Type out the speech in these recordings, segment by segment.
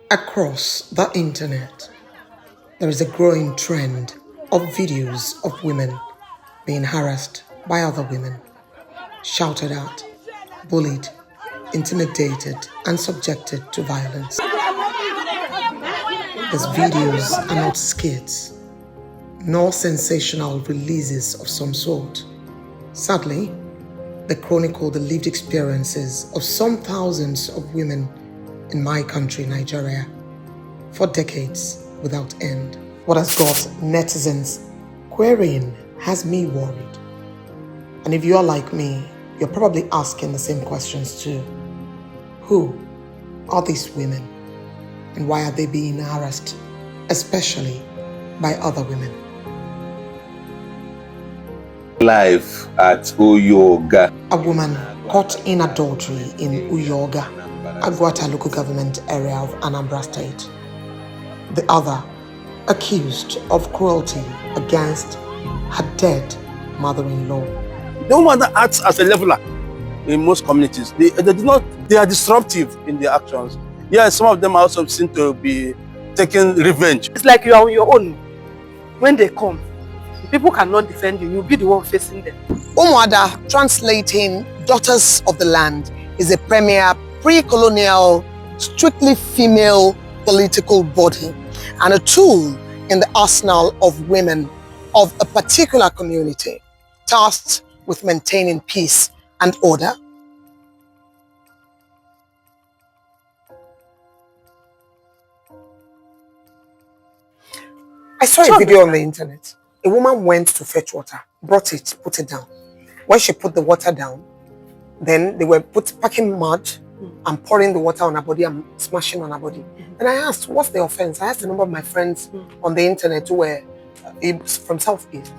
Across the internet, there is a growing trend of videos of women being harassed by other women, shouted at, bullied, intimidated, and subjected to violence. These videos are not skits, nor sensational releases of some sort. Sadly, they chronicle the lived experiences of some thousands of women in my country, Nigeria, for decades without end. What has got netizens querying has me worried. And if you're like me, you're probably asking the same questions too. Who are these women? And why are they being harassed, especially by other women? Life at Uyoga. A woman caught in adultery in Uyoga, Agwata local government area of Anambra State. The other accused of cruelty against her dead mother-in-law. The woman that acts as a leveler in most communities, they are disruptive in their actions. Yeah, some of them also seem to be taking revenge. It's like you are on your own. When they come, people cannot defend you. You'll be the one facing them. Umuada, translating Daughters of the Land, is a premier pre-colonial, strictly female political body and a tool in the arsenal of women of a particular community tasked with maintaining peace and order. I saw a video on the internet. A woman went to fetch water, brought it, put it down. When she put the water down, then they were packing mud and pouring the water on her body and smashing on her body. And I asked, what's the offense? I asked a number of my friends on the internet who were from Southeast.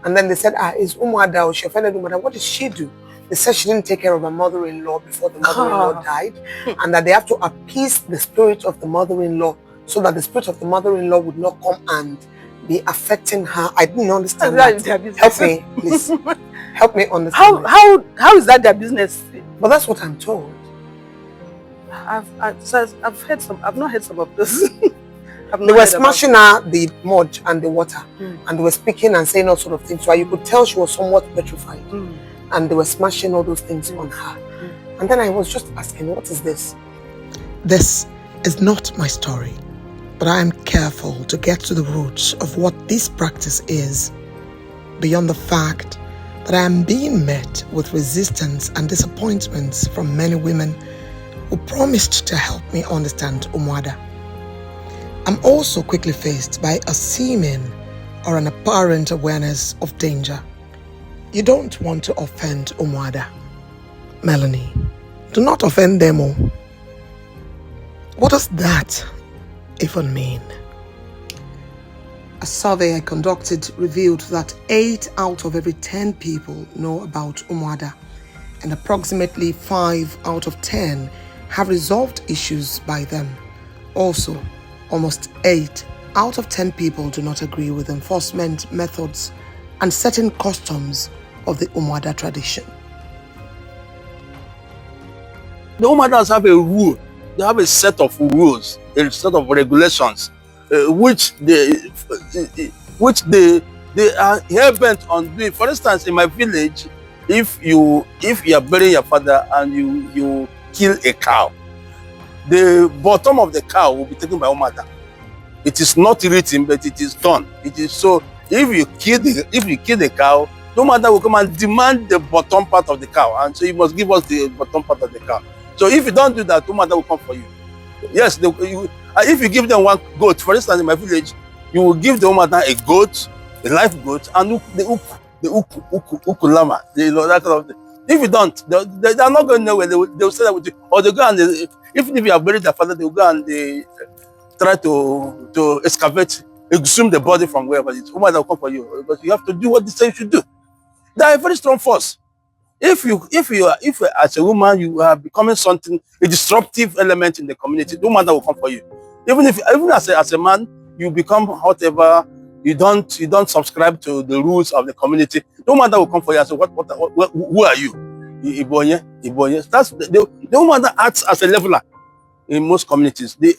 And then they said, it's Umuada, or she offended Umuada. What did she do? They said she didn't take care of her mother-in-law before the mother-in-law died, and that they have to appease the spirit of the mother-in-law so that the spirit of the mother-in-law would not come and be affecting her. I didn't understand that. Help me, please. Help me understand. How is that their business? But that's what I'm told. I've heard some. I've not heard some of this. They were smashing her the mud and the water, and they were speaking and saying all sort of things. So you could tell she was somewhat petrified, and they were smashing all those things on her. And then I was just asking, what is this? This is not my story, but I am careful to get to the roots of what this practice is, beyond the fact that I am being met with resistance and disappointments from many women who promised to help me understand Umuada. I'm also quickly faced by a seeming or an apparent awareness of danger. You don't want to offend Umuada. Melanie, do not offend them all. What does that even mean? A survey I conducted revealed that 8 out of every 10 people know about Umuada, and approximately 5 out of 10 have resolved issues by them. Also, almost 8 out of 10 people do not agree with enforcement methods and certain customs of the Umuada tradition. The Umuadas have a rule. They have a set of rules, a set of regulations, which they are hell-bent on doing. For instance, in my village, if you are burying your father and you kill a cow, the bottom of the cow will be taken by Umuada. It is not written, but it is done. It is so. If you kill the cow, the Umuada will come and demand the bottom part of the cow, and so you must give us the bottom part of the cow. So if you don't do that, the Umuada will come for you. Yes, if you give them one goat, for instance, in my village, you will give the Umuada a goat, a live goat, and the uku lama, that kind of thing. If you don't, they are not going nowhere. They will say that with you, or they go and even if you have buried their father, they will go and they try to excavate, exhume the body from wherever it is. Umuada will come for you, because you have to do what they say you should do. They are a very strong force. If as a woman you are becoming something, a disruptive element in the community, no matter will come for you. Even as a man, you become whatever, you don't subscribe to the rules of the community, no matter will come for you and say, who are you? Ibonye. That's the woman that acts as a leveler. in most communities. They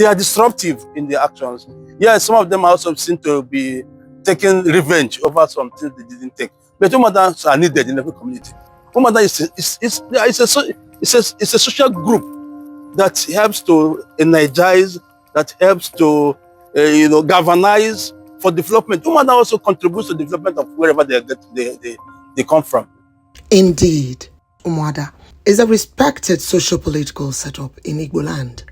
are disruptive in their actions. Yes, some of them also seem to be taking revenge over some things they didn't take. But Umuadas are needed in every community. Umuada is a social group that helps to energize, that helps to galvanize for development. Umuada also contributes to the development of wherever they come from. Indeed, Umuada is a respected socio-political setup in Igbo land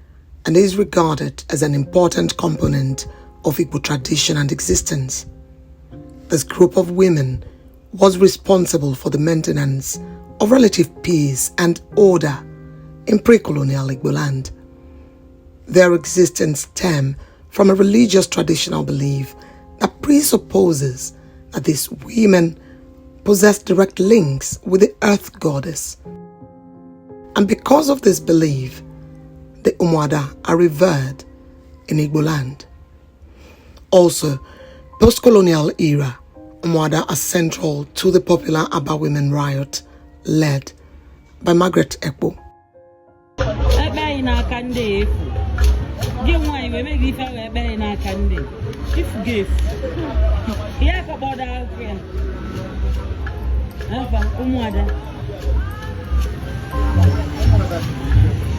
and is regarded as an important component of Igbo tradition and existence. This group of women was responsible for the maintenance of relative peace and order in pre-colonial Igbo land. Their existence stemmed from a religious traditional belief that presupposes that these women possess direct links with the earth goddess. And because of this belief, the Umuada are revered in Igbo land. Also, post-colonial era, Umuada are central to the popular Aba women riot led by Margaret Ekpo.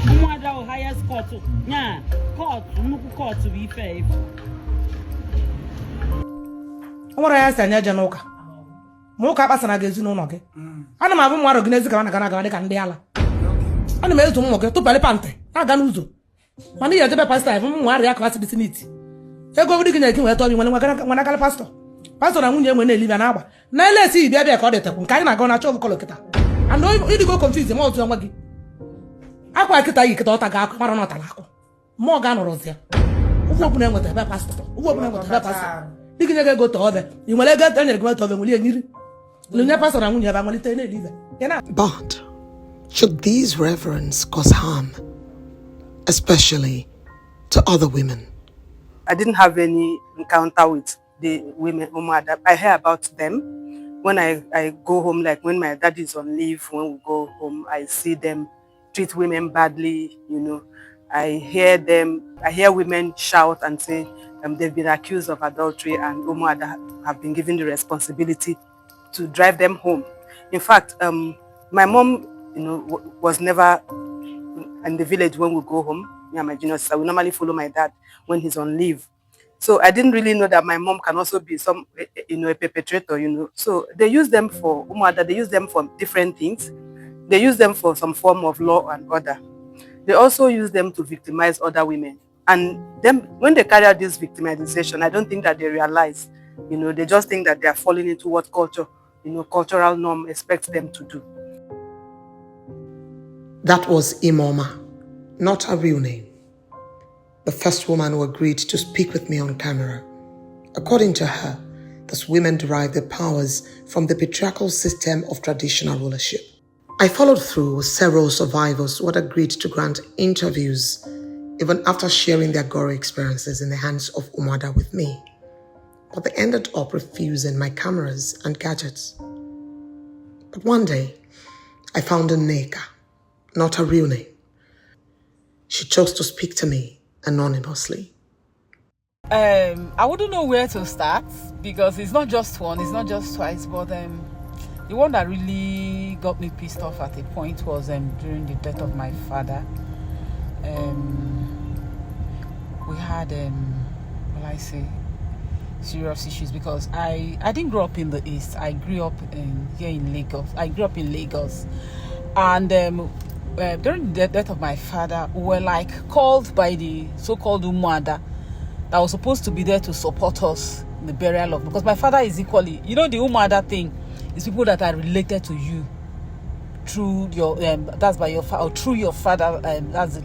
Umuada highest court, court to be fair. What I say, Janoka. Moka Passana gets no noggin. I don't have more organized and Diala. I don't know to Moka to Palipante. I don't know. Money at the pastor, from where I class vicinity. They go digging at you when I got a pastor. Pastor and when they leave an hour. Now let's see, baby, I called it. Kind of gonna show Colocata. I know you go confuse them all to Maggie. I quite get a Kotaka, Maranata. More gun or Rosia. Who open them with the pastor? Who open them with the pastor? You can never go to other. You will get any go to the But should these reverence cause harm, especially to other women? I didn't have any encounter with the women Umuada. I hear about them when I go home, like when my dad is on leave, when we go home, I see them treat women badly, I hear women shout and say they've been accused of adultery and Umuada have been given the responsibility to drive them home. In fact, my mom, was never in the village when we go home. Me and my junior sister, we normally follow my dad when he's on leave. So I didn't really know that my mom can also be a perpetrator, So they use them for Umuada, they use them for different things. They use them for some form of law and order. They also use them to victimize other women. And then when they carry out this victimization, I don't think that they realize, they just think that they are falling into what culture, cultural norm expects them to do. That was Imoma, not her real name. The first woman who agreed to speak with me on camera. According to her, these women derive their powers from the patriarchal system of traditional rulership. I followed through with several survivors who had agreed to grant interviews even after sharing their gory experiences in the hands of Umuada with me. But they ended up refusing my cameras and gadgets. But one day, I found a Neka, not her real name. She chose to speak to me anonymously. I wouldn't know where to start because it's not just one, it's not just twice, but the one that really got me pissed off at a point was during the death of my father. We had, serious issues because I didn't grow up in the East. I grew up here in Lagos. I grew up in Lagos. And during the death of my father, we were called by the so-called Umuada that was supposed to be there to support us in the burial of, because my father is equally, the Umuada thing is people that are related to you through your that's by your father, or through your father,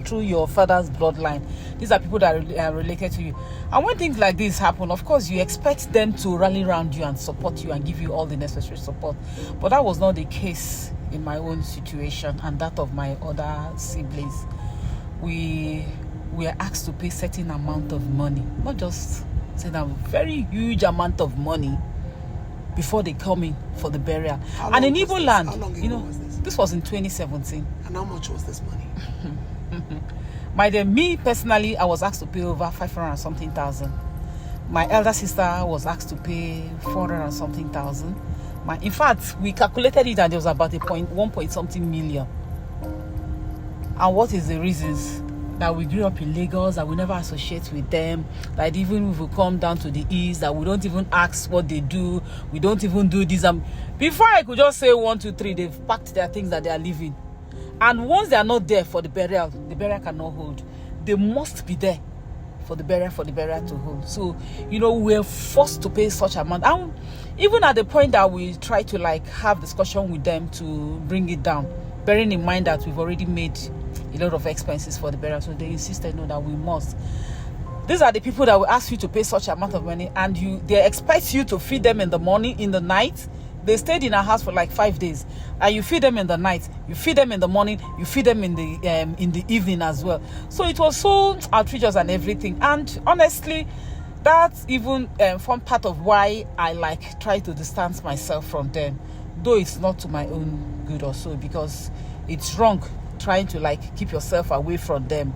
through your father's bloodline. These are people that are related to you. And when things like this happen, of course you expect them to rally around you and support you and give you all the necessary support. But that was not the case in my own situation and that of my other siblings. We were asked to pay certain amount of money, not just a very huge amount of money, before they come in for the burial. And in Igbo land, this was in 2017. And how much was this money? Me personally, I was asked to pay over 500 and something thousand. My elder sister was asked to pay 400 and something thousand. In fact, we calculated it and there was about 1 point something million. And what is the reasons? That we grew up in Lagos, that we never associate with them, that even if we come down to the east, that we don't even ask what they do, we don't even do this. Before I could just say 1, 2, 3, they've packed their things that they are leaving. And once they are not there for the burial cannot hold. They must be there for the burial to hold. So, we're forced to pay such amount. And even at the point that we try to have discussion with them to bring it down, bearing in mind that we've already made a lot of expenses for the burial, so they insisted that we must. These are the people that will ask you to pay such amount of money, and they expect you to feed them in the morning, in the night. They stayed in our house for 5 days, and you feed them in the night, you feed them in the morning, you feed them in the evening as well. So it was so outrageous and everything. And honestly, that's even one part of why I try to distance myself from them, though it's not to my own good or so, because it's wrong trying to keep yourself away from them.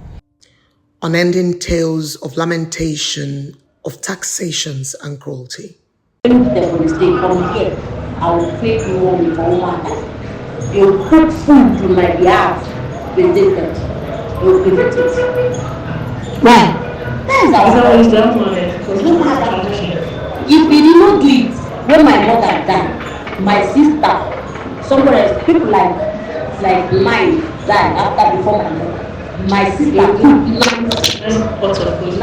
Unending tales of lamentation, of taxations and cruelty. When they come here, I will take you home with Umuada. They will cook food in my behalf. They take it. They will prevent it. Why? That's always done for them. Because no matter if they did not do it, when my mother died, my sister, somebody else, people like mine died after before my mother. My sister took 9 pots of food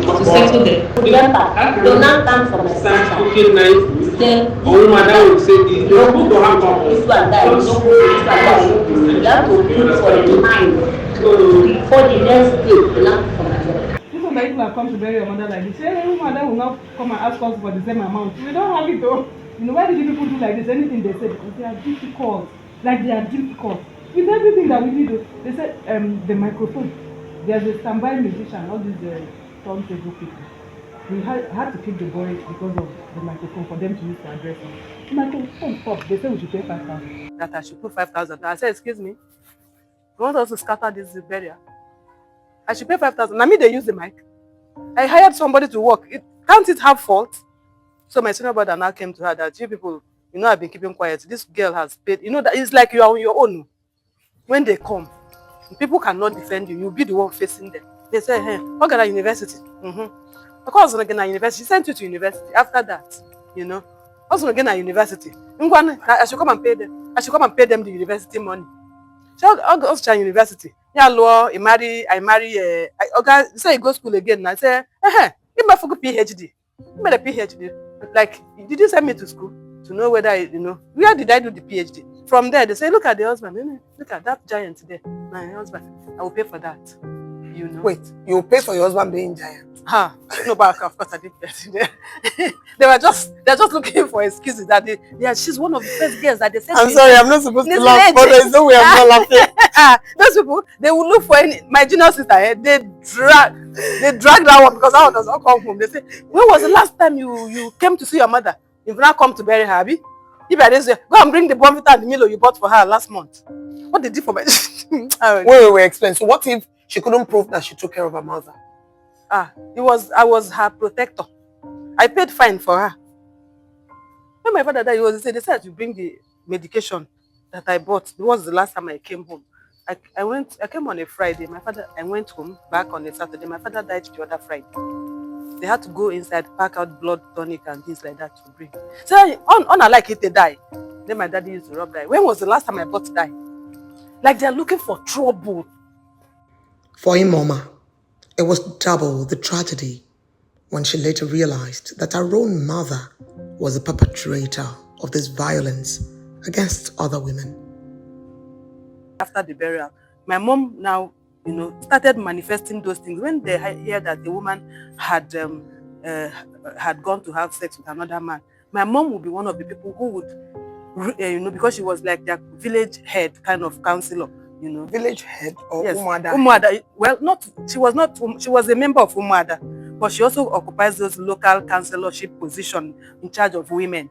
to settle them. Remember, do not come for my sister. Cooking night. Then, Mother will say, this one died, this one died. You have to cook for the 9 before the next day. You not for my mother. This one that people have come to bury your mother like this. Hey, mother will not come and ask us for the same amount. We don't have it though. Why did you people do like this? Anything they say, because they are difficult. They are difficult. With everything that we need, they said the microphone. There's a standby musician, all these turntable people. We had to keep the boys because of the microphone for them to use to address us. The microphone stopped. They said we should pay 5,000. That I should put 5,000. I said, excuse me, you want us to scatter this burial? I should pay 5,000. Now me, they use the mic. I hired somebody to work. Can't it have fault? So my senior brother now came to her that you people, I've been keeping quiet. This girl has paid. That it's like you are on your own. When they come, people cannot defend you. You'll be the one facing them. They say, hey, what kind of university? Of course, again at university. She sent you to university. After that, also again at university. I should come and pay them. I should come and pay them the university money. So I'll go to university. Yeah, law. I marry. Okay, say you go to school again. I say, give me a PhD. Give me a PhD. Did you send me to school to know whether where did I do the PhD? From there, they say, look at the husband. Look at that giant there. My husband. I will pay for that. Wait, you will pay for your husband being giant? No, but of course I didn't get it. They're just looking for excuses that she's one of the first girls that they said. I'm sorry, I'm not supposed to laugh, but there's no way I'm not laughing. Those people, they will look for my junior sister. They drag that one because that one does not come home. They say, when was the last time you came to see your mother? You've not come to bury her, Abby? If I didn't say, go and bring the bonfita and the Milo you bought for her last month. What did you do for my... Wait, explain. So what if she couldn't prove that she took care of her mother? I was her protector. I paid fine for her. When my father died, they said to bring the medication that I bought. It was the last time I came home. I came on a Friday. I went home back on a Saturday. My father died the other Friday. They had to go inside, pack out blood tonic and things like that to bring. So I like it, they die. Then my daddy used to rub dye. When was the last time I bought dye? Like they're looking for trouble. For Imoma, it was double the tragedy when she later realized that her own mother was the perpetrator of this violence against other women. After the burial, my mom now started manifesting those things. When they hear that the woman had gone to have sex with another man, my mom would be one of the people who would, because she was like their village head kind of counselor, Village head or yes. Umuada? Umuada. Well, she was a member of Umuada, but she also occupies those local counselorship position in charge of women,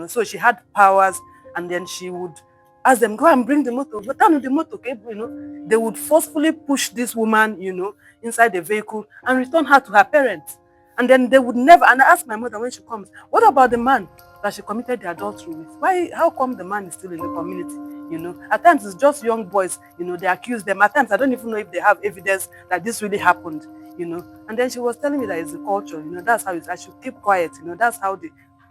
So she had powers, and then she would ask them, go and bring the motor, but down the motor, you know, they would forcefully push this woman, you know, inside the vehicle and return her to her parents. And then they would never, and I asked my mother when she comes, what about the man that she committed the adultery with? Why, how come the man is still in the community? You know, at times it's just young boys, you know, they accuse them. At times I don't even know if they have evidence that this really happened, you know. And then she was telling me that it's the culture, you know, that's how I should keep quiet, you know, that's how the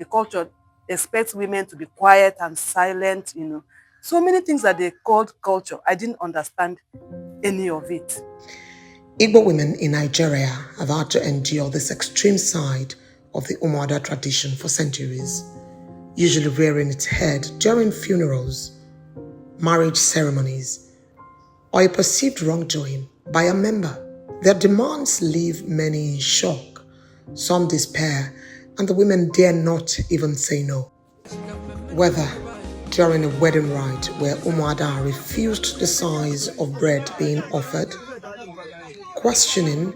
culture expects women to be quiet and silent, you know. So many things that they called culture, I didn't understand any of it. Igbo women in Nigeria have had to endure this extreme side of the Umuada tradition for centuries, usually rearing its head during funerals, marriage ceremonies, or a perceived wrongdoing by a member. Their demands leave many in shock, some despair, and the women dare not even say no. Whether during a wedding rite where Umuada refused the size of bread being offered, questioning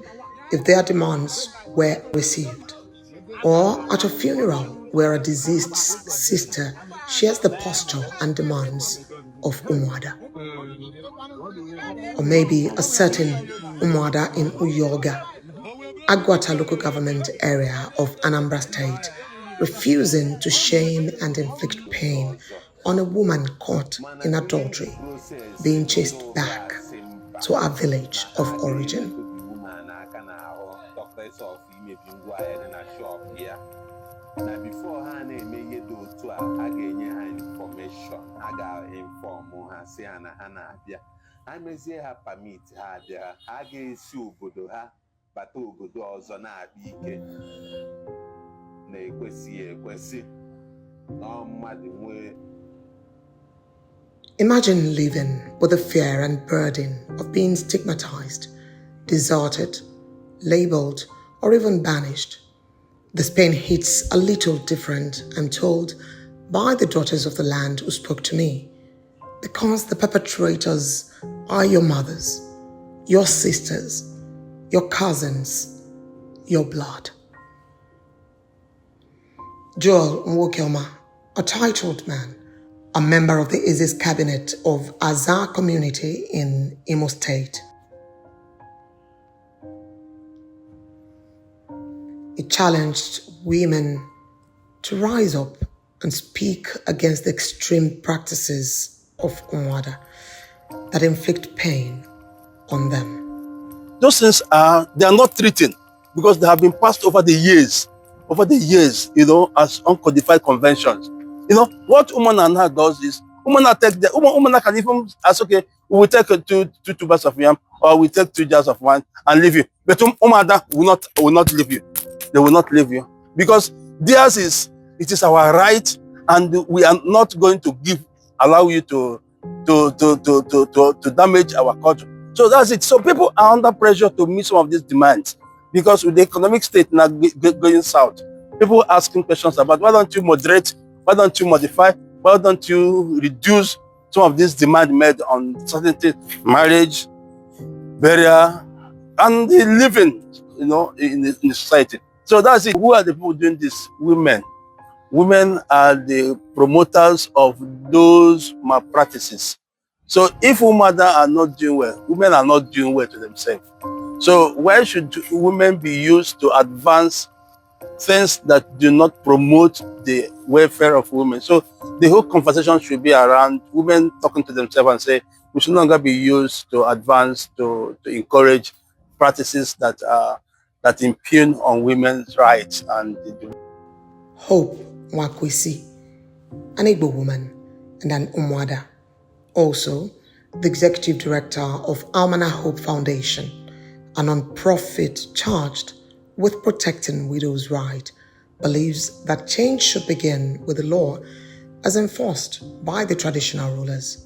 if their demands were received, or at a funeral where a deceased sister shares the posture and demands of Umuada. Or maybe a certain Umuada in Uyoga, Agwata local government area of Anambra State, refusing to shame and inflict pain on a woman caught in adultery, being chased back to our village of origin. Now before her name you do to I gain her information. I got inform her say Hana dear. I may say her permit her there. I gave you good her, but oh good also not be ne kwesi no mad way. Imagine living with the fear and burden of being stigmatized, deserted, labeled, or even banished. This pain hits a little different, I'm told, by the daughters of the land who spoke to me, because the perpetrators are your mothers, your sisters, your cousins, your blood. Joel Nwokeoma, a titled man, a member of the ISIS cabinet of Azar community in Imo State. He challenged women to rise up and speak against the extreme practices of Umuada that inflict pain on them. Those things they are not treating because they have been passed over the years, you know, as uncodified conventions. You know, what Umana does is, Umana can even ask, okay, we will take two tubers of yam, or we take 2 jars of wine and leave you. But Umada will not leave you. They will not leave you. Because theirs it is our right, and we are not going to allow you to damage our culture. So that's it. So people are under pressure to meet some of these demands, because with the economic state now going south, people asking questions about why don't you moderate, why don't you modify, why don't you reduce some of these demands made on certain things, marriage, burial, and the living, you know, in the society. So that's it. Who are the people doing this? Women. Women are the promoters of those malpractices. So if women are not doing well, women are not doing well to themselves. So why should women be used to advance things that do not promote the welfare of women? So the whole conversation should be around women talking to themselves and say, we should no longer be used to advance, to encourage practices that impugn on women's rights. And Hope Nwakwesi, an Igbo woman and an Umuada, also the executive director of Almana Hope Foundation, a non-profit charged with protecting widows' rights, believes that change should begin with the law as enforced by the traditional rulers.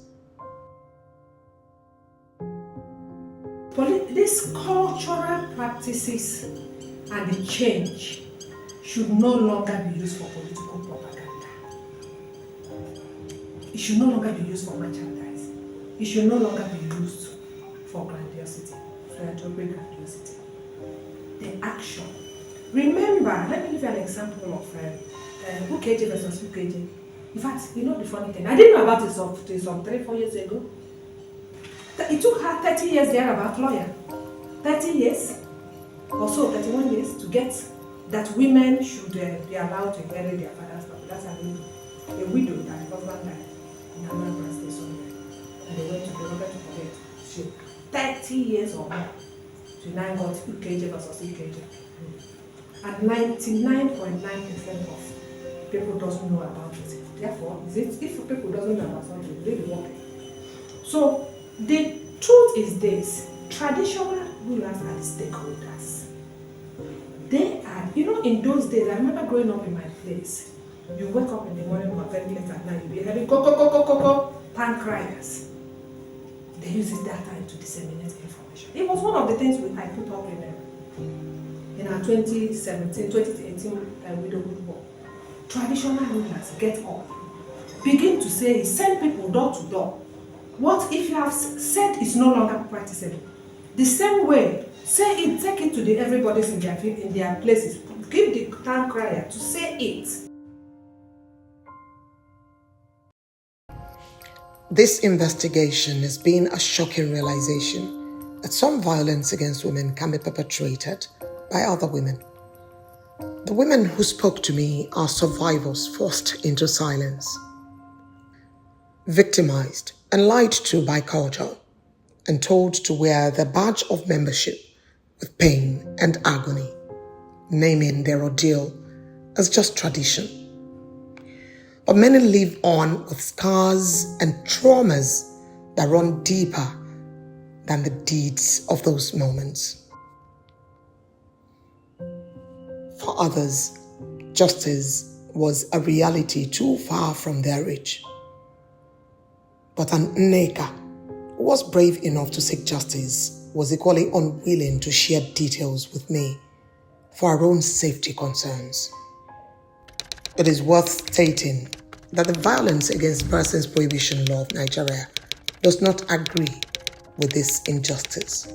These cultural practices and the change should no longer be used for political propaganda. It should no longer be used for merchandising. It should no longer be used for grandiosity, philanthropic grandiosity. The action. Remember, let me give you an example of UKG versus UKG. In fact, you know the funny thing, I didn't know about it some 3-4 years ago. It took her 30 years thereabout, lawyer. 30 years or so, 31 years to get that women should be allowed to inherit their father's property. That's a widow that the husband died in Anambra State somewhere. And they went to collect. She 30 years or more to now got UKJ versus UKJ. And 99.9% of people doesn't know about it. Therefore, if people doesn't know about something, they will work. So the truth is this: traditional rulers are the stakeholders. They are, in those days, I remember growing up in my place. You wake up in the morning or very late at night, you'll be hearing pan criers. They use it that time to disseminate information. It was one of the things I put up in our 2017, 2018 widowhood war. Traditional rulers get up, begin to say, send people door to door. What if you have said it's no longer practicable? The same way, say it, take it to everybody's in their places. Give the town crier to say it. This investigation has been a shocking realization that some violence against women can be perpetrated by other women. The women who spoke to me are survivors forced into silence, victimized and lied to by culture, and told to wear the badge of membership with pain and agony, naming their ordeal as just tradition. But many live on with scars and traumas that run deeper than the deeds of those moments. For others, justice was a reality too far from their reach. But an Nneka, who was brave enough to seek justice, was equally unwilling to share details with me for her own safety concerns. It is worth stating that the Violence Against Persons Prohibition Law of Nigeria does not agree with this injustice.